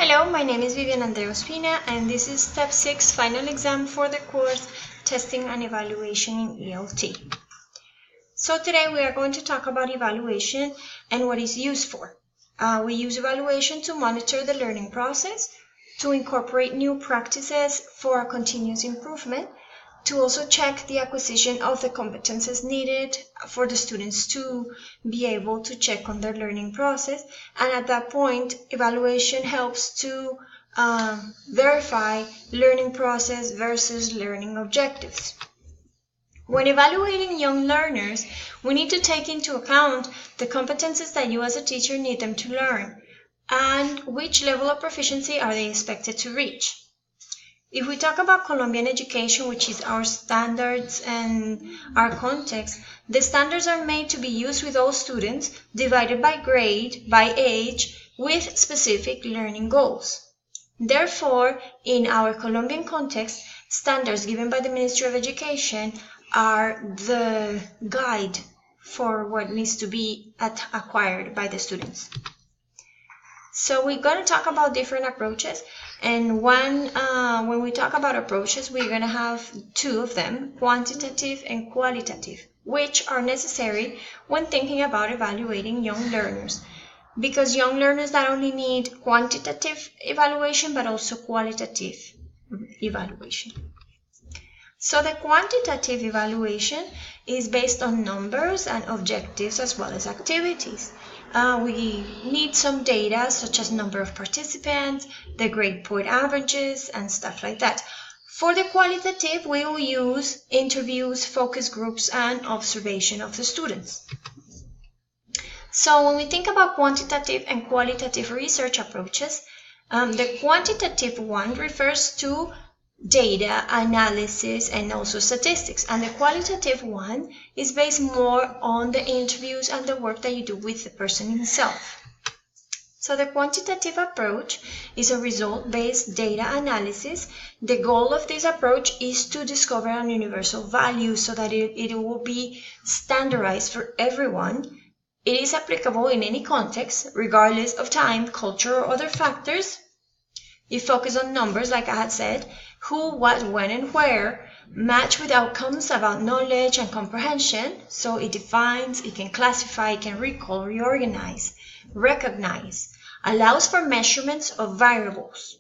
Hello, my name is Vivian Andrea Ospina, and this is Step 6 final exam for the course Testing and Evaluation in ELT. So today we are going to talk about evaluation and what it's used for. We use evaluation to monitor the learning process, to incorporate new practices for continuous improvement, to also check the acquisition of the competences needed for the students to be able to check on their learning process. And at that point, evaluation helps to verify learning process versus learning objectives. When evaluating young learners, we need to take into account the competences that you as a teacher need them to learn and which level of proficiency are they expected to reach. If we talk about Colombian education, which is our standards and our context, the standards are made to be used with all students, divided by grade, by age, with specific learning goals. Therefore, in our Colombian context, standards given by the Ministry of Education are the guide for what needs to be acquired by the students. So we're going to talk about different approaches, and when we talk about approaches, we're going to have two of them, quantitative and qualitative, which are necessary when thinking about evaluating young learners, because young learners not only need quantitative evaluation but also qualitative evaluation. So the quantitative evaluation is based on numbers and objectives as well as activities. We need some data such as number of participants, the grade point averages, and stuff like that. For the qualitative, we will use interviews, focus groups, and observation of the students. So when we think about quantitative and qualitative research approaches, the quantitative one refers to data analysis and also statistics, and the qualitative one is based more on the interviews and the work that you do with the person himself. So the quantitative approach is a result-based data analysis. The goal of this approach is to discover an universal value so that it will be standardized for everyone. It is applicable in any context, regardless of time, culture, or other factors. It focuses on numbers, like I had said, who, what, when, and where, match with outcomes about knowledge and comprehension. So it defines, it can classify, it can recall, reorganize, recognize, allows for measurements of variables,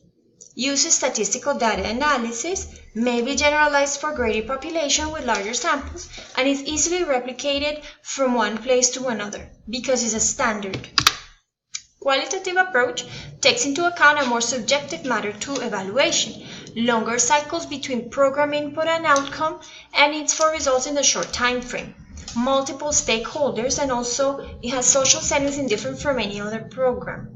uses statistical data analysis, may be generalized for greater population with larger samples, and is easily replicated from one place to another because it's a standard. Qualitative approach takes into account a more subjective matter to evaluation, longer cycles between program input and outcome, and needs for results in a short time frame, multiple stakeholders, and also it has social settings indifferent from any other program.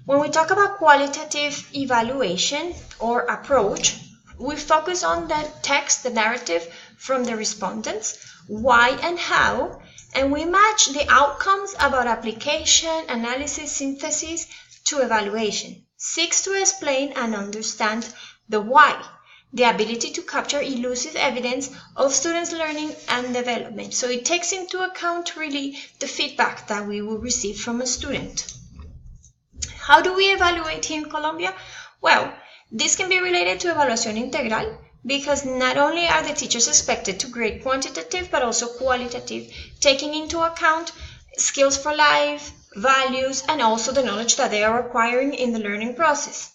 When we talk about qualitative evaluation or approach, we focus on the text, the narrative from the respondents, why and how, and we match the outcomes about application, analysis, synthesis to evaluation. Seeks to explain and understand the why, the ability to capture elusive evidence of students' learning and development. So it takes into account really the feedback that we will receive from a student. How do we evaluate here in Colombia? Well, this can be related to evaluación integral, because not only are the teachers expected to grade quantitative but also qualitative, taking into account skills for life, values, and also the knowledge that they are acquiring in the learning process.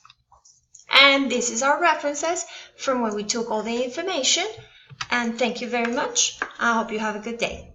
And this is our references from where we took all the information. And thank you very much. I hope you have a good day.